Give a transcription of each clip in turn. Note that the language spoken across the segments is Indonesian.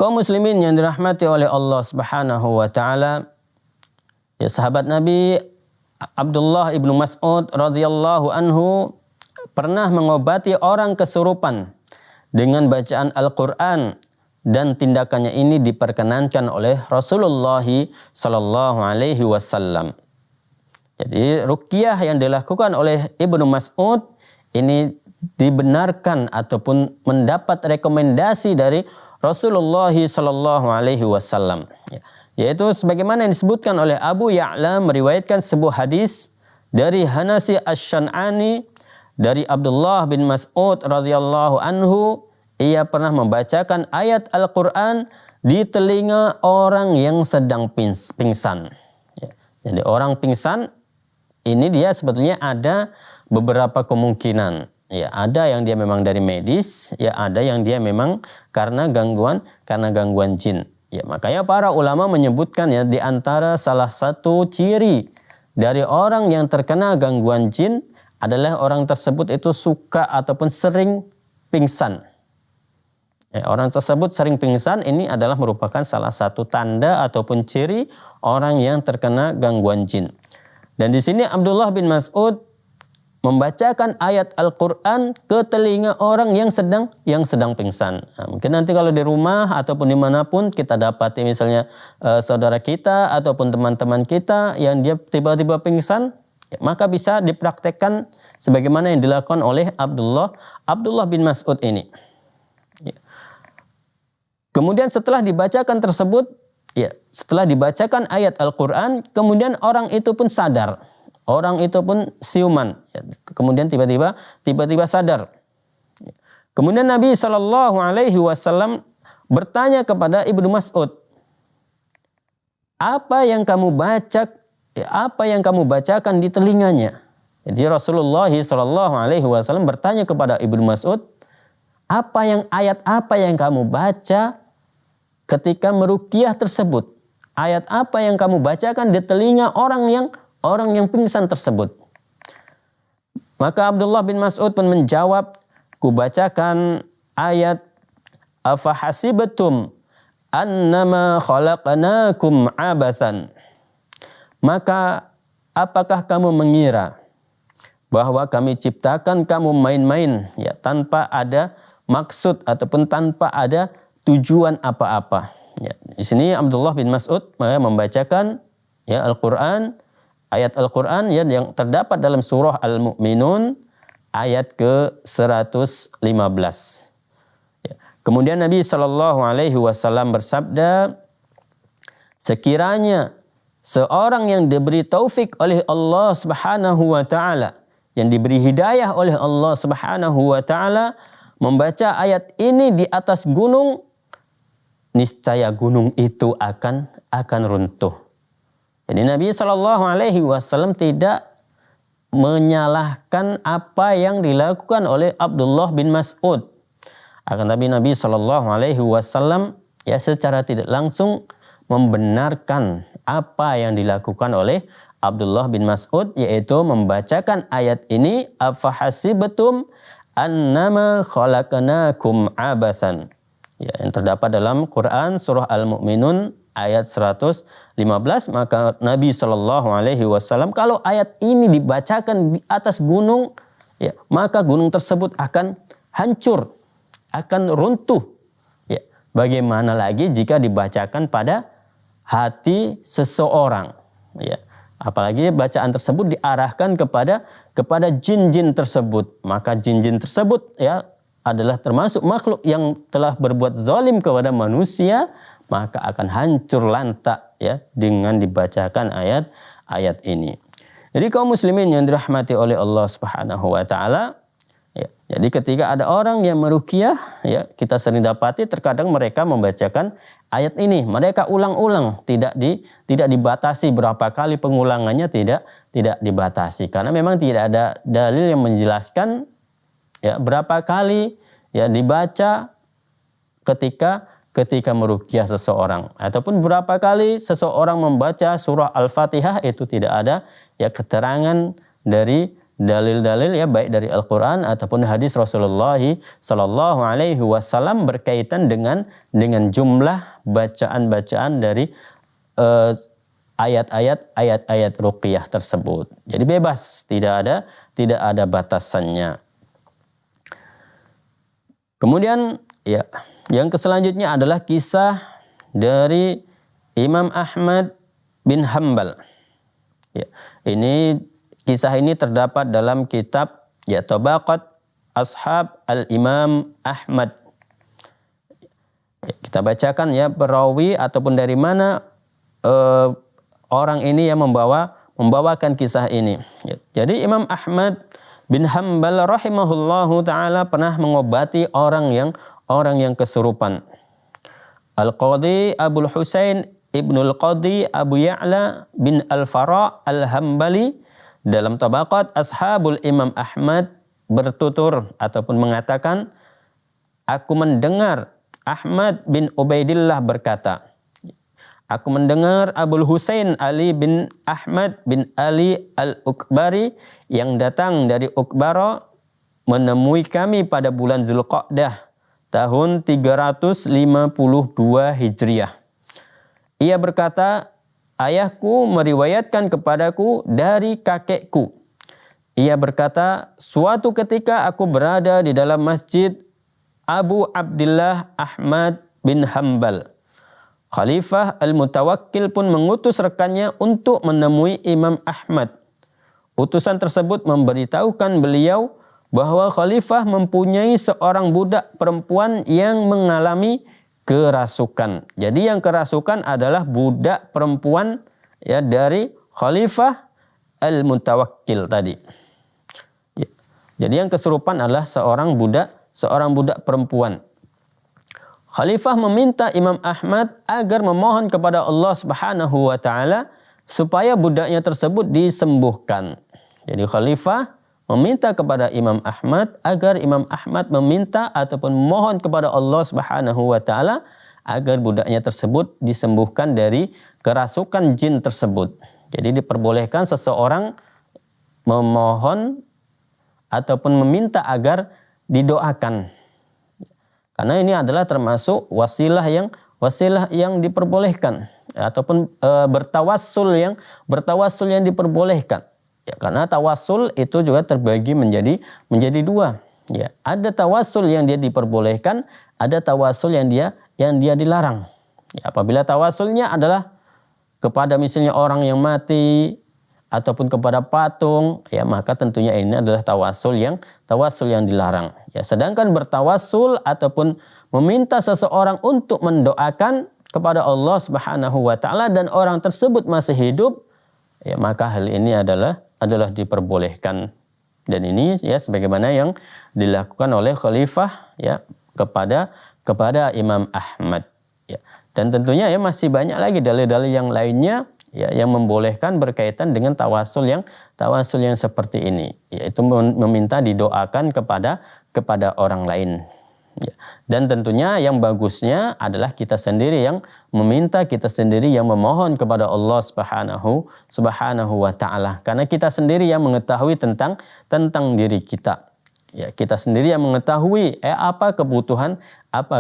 Kaum muslimin yang dirahmati oleh Allah Subhanahu wa taala, ya sahabat Nabi Abdullah ibnu Mas'ud radhiyallahu anhu pernah mengobati orang kesurupan dengan bacaan Al-Quran, dan tindakannya ini diperkenankan oleh Rasulullah sallallahu alaihi wasallam. Jadi ruqyah yang dilakukan oleh Ibnu Mas'ud ini dibenarkan ataupun mendapat rekomendasi dari Rasulullah sallallahu alaihi wasallam. Yaitu sebagaimana yang disebutkan oleh Abu Ya'la meriwayatkan sebuah hadis dari Hanasi Asy-Syan'ani dari Abdullah bin Mas'ud radhiyallahu anhu, ia pernah membacakan ayat Al-Quran di telinga orang yang sedang pingsan. Jadi orang pingsan ini dia sebetulnya ada beberapa kemungkinan. Ya, ada yang dia memang dari medis, ya ada yang dia memang karena gangguan jin. Ya, makanya para ulama menyebutkan ya di antara salah satu ciri dari orang yang terkena gangguan jin adalah orang tersebut itu suka ataupun sering pingsan. Ya, orang tersebut sering pingsan ini adalah merupakan salah satu tanda ataupun ciri orang yang terkena gangguan jin. Dan di sini Abdullah bin Mas'ud membacakan ayat Al-Quran ke telinga orang yang sedang pingsan. Nah, mungkin nanti kalau di rumah ataupun dimanapun kita dapati misalnya saudara kita ataupun teman-teman kita yang dia tiba-tiba pingsan, ya, maka bisa dipraktekkan sebagaimana yang dilakukan oleh Abdullah bin Mas'ud ini. Ya. Kemudian setelah dibacakan tersebut, ya, setelah dibacakan ayat Al-Quran, kemudian orang itu pun sadar. Orang itu pun siuman, ya, kemudian tiba-tiba sadar. Kemudian Nabi Shallallahu Alaihi Wasallam bertanya kepada Ibnu Mas'ud, apa yang kamu baca, ya, apa yang kamu bacakan di telinganya? Jadi Rasulullah Shallallahu Alaihi Wasallam bertanya kepada Ibnu Mas'ud, ayat apa yang kamu baca ketika meruqyah tersebut? Ayat apa yang kamu bacakan di telinga orang yang pingsan tersebut? Maka Abdullah bin Mas'ud pun menjawab, kubacakan ayat afahasibatum annama khalaqnakum abasan. Maka apakah kamu mengira bahwa kami ciptakan kamu main-main, ya, tanpa ada maksud ataupun tanpa ada tujuan apa-apa? Ya, di sini Abdullah bin Mas'ud membacakan ya Al-Quran, ayat Al-Quran ya, yang terdapat dalam surah Al-Mu'minun ayat ke-115. Ya. Kemudian Nabi SAW bersabda, sekiranya seorang yang diberi taufik oleh Allah Subhanahu wa taala, yang diberi hidayah oleh Allah Subhanahu wa taala, membaca ayat ini di atas gunung, niscaya gunung itu akan runtuh. Jadi Nabi Shallallahu Alaihi Wasallam tidak menyalahkan apa yang dilakukan oleh Abdullah bin Mas'ud. Akan tapi Nabi Shallallahu Alaihi Wasallam ya secara tidak langsung membenarkan apa yang dilakukan oleh Abdullah bin Mas'ud, yaitu membacakan ayat ini, afahasibatum annama khalaqnakum abasan. Ya, yang terdapat dalam Quran surah Al-Mu'minun ayat 115. Maka Nabi Shallallahu Alaihi Wasallam, kalau ayat ini dibacakan di atas gunung, ya, maka gunung tersebut akan hancur, akan runtuh. Ya, bagaimana lagi jika dibacakan pada hati seseorang? Ya, apalagi bacaan tersebut diarahkan kepada jin-jin tersebut, maka jin-jin tersebut ya adalah termasuk makhluk yang telah berbuat zalim kepada manusia, maka akan hancur lantak ya dengan dibacakan ayat ini. Jadi kaum muslimin yang dirahmati oleh Allah Subhanahu wa taala, ya, jadi ketika ada orang yang meruqyah, ya, kita sering dapati terkadang mereka membacakan ayat ini, mereka ulang-ulang, tidak dibatasi berapa kali pengulangannya, tidak dibatasi, karena memang tidak ada dalil yang menjelaskan ya berapa kali ya dibaca ketika meruqyah seseorang, ataupun berapa kali seseorang membaca surah Al-Fatihah, itu tidak ada ya keterangan dari dalil-dalil ya baik dari Al-Qur'an ataupun hadis Rasulullah sallallahu alaihi wasallam berkaitan dengan jumlah bacaan-bacaan dari ayat-ayat ruqyah tersebut. Jadi bebas, tidak ada batasannya. Kemudian ya, yang selanjutnya adalah kisah dari Imam Ahmad bin Hanbal. Ya, kisah ini terdapat dalam kitab ya Tabaqat Ashab Al-Imam Ahmad. Ya, kita bacakan ya perawi ataupun dari mana orang ini yang membawakan kisah ini. Ya, jadi Imam Ahmad bin Hanbal rahimahullahu taala pernah mengobati orang yang kesurupan. Al-Qadhi Abul Husain Ibnul Qadhi Abu Ya'la bin Al-Fara Al-Hambali dalam Tabaqat Ashabul Imam Ahmad bertutur ataupun mengatakan, aku mendengar Ahmad bin Ubaidillah berkata, aku mendengar Abul Husain Ali bin Ahmad bin Ali Al-Ukbari yang datang dari Ukbara menemui kami pada bulan Zulqa'dah tahun 352 Hijriah. Ia berkata, ayahku meriwayatkan kepadaku dari kakekku. Ia berkata, suatu ketika aku berada di dalam masjid Abu Abdullah Ahmad bin Hanbal. Khalifah Al-Mutawakkil pun mengutus rekannya untuk menemui Imam Ahmad. Utusan tersebut memberitahukan beliau bahwa Khalifah mempunyai seorang budak perempuan yang mengalami kerasukan. Jadi yang kerasukan adalah budak perempuan ya dari Khalifah Al-Mutawakkil tadi. Ya. Jadi yang kesurupan adalah seorang budak perempuan. Khalifah meminta Imam Ahmad agar memohon kepada Allah Subhanahu wa taala supaya budaknya tersebut disembuhkan. Jadi Khalifah meminta kepada Imam Ahmad agar Imam Ahmad meminta ataupun memohon kepada Allah Subhanahu wa taala agar budaknya tersebut disembuhkan dari kerasukan jin tersebut. Jadi diperbolehkan seseorang memohon ataupun meminta agar didoakan. Karena ini adalah termasuk wasilah yang diperbolehkan ataupun bertawassul yang diperbolehkan. Ya, karena tawassul itu juga terbagi menjadi dua. Ya, ada tawassul yang dia diperbolehkan, ada tawassul yang dia dilarang. Ya, apabila tawassulnya adalah kepada misalnya orang yang mati ataupun kepada patung, ya maka tentunya ini adalah tawassul yang dilarang. Ya, sedangkan bertawassul ataupun meminta seseorang untuk mendoakan kepada Allah Subhanahu wa taala dan orang tersebut masih hidup, ya maka hal ini adalah diperbolehkan. Dan ini ya sebagaimana yang dilakukan oleh khalifah ya kepada Imam Ahmad ya. Dan tentunya ya masih banyak lagi dalil-dalil yang lainnya ya yang membolehkan berkaitan dengan tawasul yang seperti ini, yaitu meminta didoakan kepada orang lain. Ya. Dan tentunya yang bagusnya adalah kita sendiri yang meminta, kita sendiri yang memohon kepada Allah Subhanahu wa taala. Karena kita sendiri yang mengetahui tentang diri kita. Ya, kita sendiri yang mengetahui apa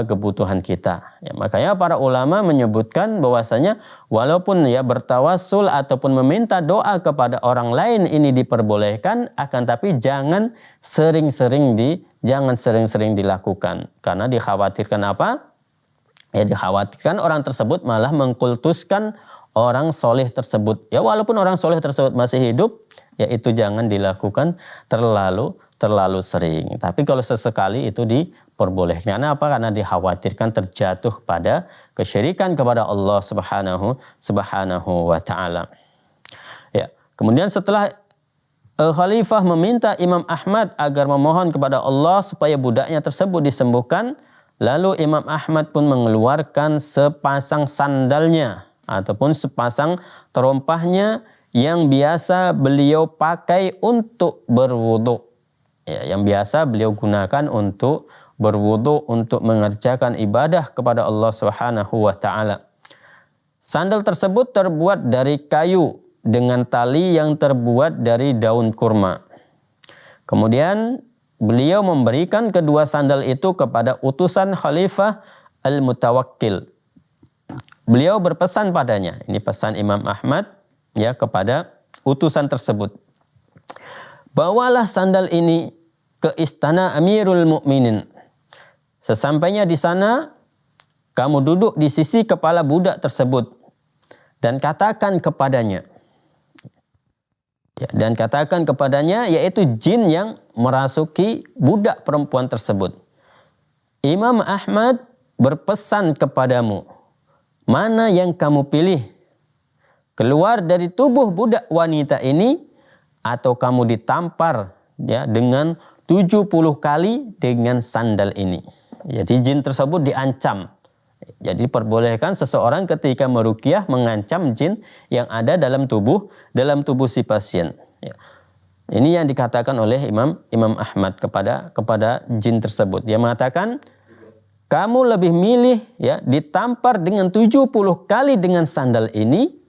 kebutuhan kita. Ya, makanya para ulama menyebutkan bahwasanya walaupun ya bertawassul ataupun meminta doa kepada orang lain ini diperbolehkan, akan tapi jangan sering-sering dilakukan. Karena dikhawatirkan apa? Ya dikhawatirkan orang tersebut malah mengkultuskan orang soleh tersebut. Ya walaupun orang soleh tersebut masih hidup, ya itu jangan dilakukan terlalu sering. Tapi kalau sesekali itu diperbolehkan. Karena apa? Karena dikhawatirkan terjatuh pada kesyirikan kepada Allah Subhanahu wa taala. Ya, kemudian setelah khalifah meminta Imam Ahmad agar memohon kepada Allah supaya budaknya tersebut disembuhkan, lalu Imam Ahmad pun mengeluarkan sepasang sandalnya ataupun sepasang terompahnya yang biasa beliau pakai untuk berwudu. Ya, yang biasa beliau gunakan untuk berwudu, untuk mengerjakan ibadah kepada Allah Subhanahu wa taala. Sandal tersebut terbuat dari kayu dengan tali yang terbuat dari daun kurma. Kemudian beliau memberikan kedua sandal itu kepada utusan Khalifah Al-Mutawakkil. Beliau berpesan padanya, ini pesan Imam Ahmad ya kepada utusan tersebut. Bawalah sandal ini ke istana Amirul Mukminin. Sesampainya di sana, kamu duduk di sisi kepala budak tersebut dan katakan kepadanya. Ya, dan katakan kepadanya, yaitu jin yang merasuki budak perempuan tersebut. Imam Ahmad berpesan kepadamu, mana yang kamu pilih? Keluar dari tubuh budak wanita ini atau kamu ditampar ya dengan 70 kali dengan sandal ini. Jadi jin tersebut diancam. Jadi perbolehkan seseorang ketika meruqyah mengancam jin yang ada dalam tubuh si pasien. Ya. Ini yang dikatakan oleh Imam Ahmad kepada jin tersebut. Dia mengatakan, kamu lebih milih ya ditampar dengan 70 kali dengan sandal ini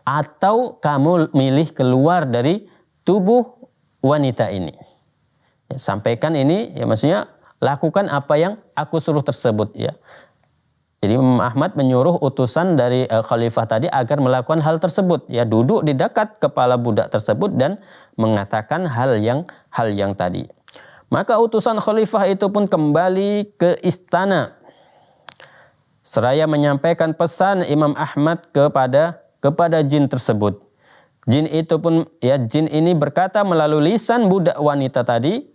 atau kamu milih keluar dari tubuh wanita ini. Ya, sampaikan ini ya maksudnya lakukan apa yang aku suruh tersebut ya. Jadi Imam Ahmad menyuruh utusan dari khalifah tadi agar melakukan hal tersebut, ya duduk di dekat kepala budak tersebut dan mengatakan hal yang tadi. Maka utusan khalifah itu pun kembali ke istana seraya menyampaikan pesan Imam Ahmad kepada jin tersebut. Jin ini berkata melalui lisan budak wanita tadi,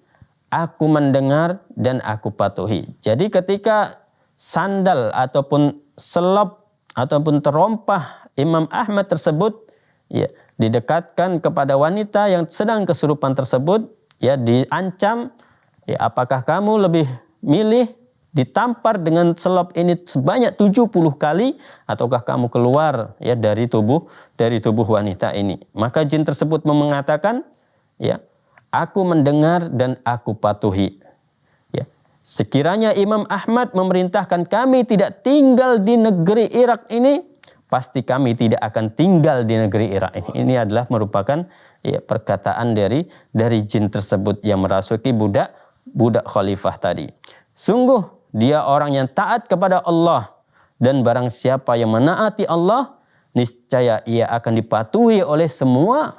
aku mendengar dan aku patuhi. Jadi ketika sandal ataupun selop ataupun terompah Imam Ahmad tersebut ya didekatkan kepada wanita yang sedang kesurupan tersebut, ya diancam, ya apakah kamu lebih milih ditampar dengan selop ini sebanyak 70 kali ataukah kamu keluar ya dari tubuh wanita ini? Maka jin tersebut mengatakan, ya aku mendengar dan aku patuhi. Sekiranya Imam Ahmad memerintahkan kami tidak tinggal di negeri Irak ini, pasti kami tidak akan tinggal di negeri Irak ini. Ini adalah merupakan ya, perkataan dari jin tersebut yang merasuki budak khalifah tadi. Sungguh dia orang yang taat kepada Allah, dan barang siapa yang menaati Allah, niscaya ia akan dipatuhi oleh semua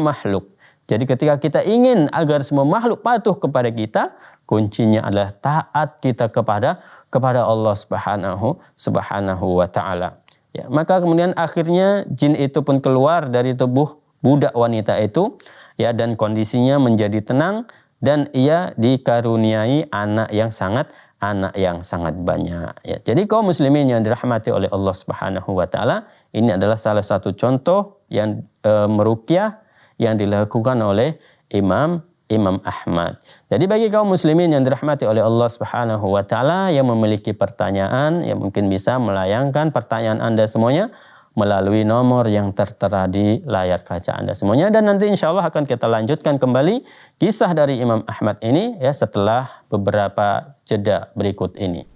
makhluk. Jadi ketika kita ingin agar semua makhluk patuh kepada kita, kuncinya adalah taat kita kepada Allah Subhanahu wa taala. Ya, maka kemudian akhirnya jin itu pun keluar dari tubuh budak wanita itu, ya, dan kondisinya menjadi tenang dan ia dikaruniai anak yang sangat banyak. Ya, jadi kaum muslimin yang dirahmati oleh Allah Subhanahu wa taala, ini adalah salah satu contoh yang meruqyah yang dilakukan oleh Imam Ahmad. Jadi bagi kaum muslimin yang dirahmati oleh Allah Subhanahu wa taala yang memiliki pertanyaan, yang mungkin bisa melayangkan pertanyaan Anda semuanya melalui nomor yang tertera di layar kaca Anda semuanya, dan nanti insyaallah akan kita lanjutkan kembali kisah dari Imam Ahmad ini ya setelah beberapa jeda berikut ini.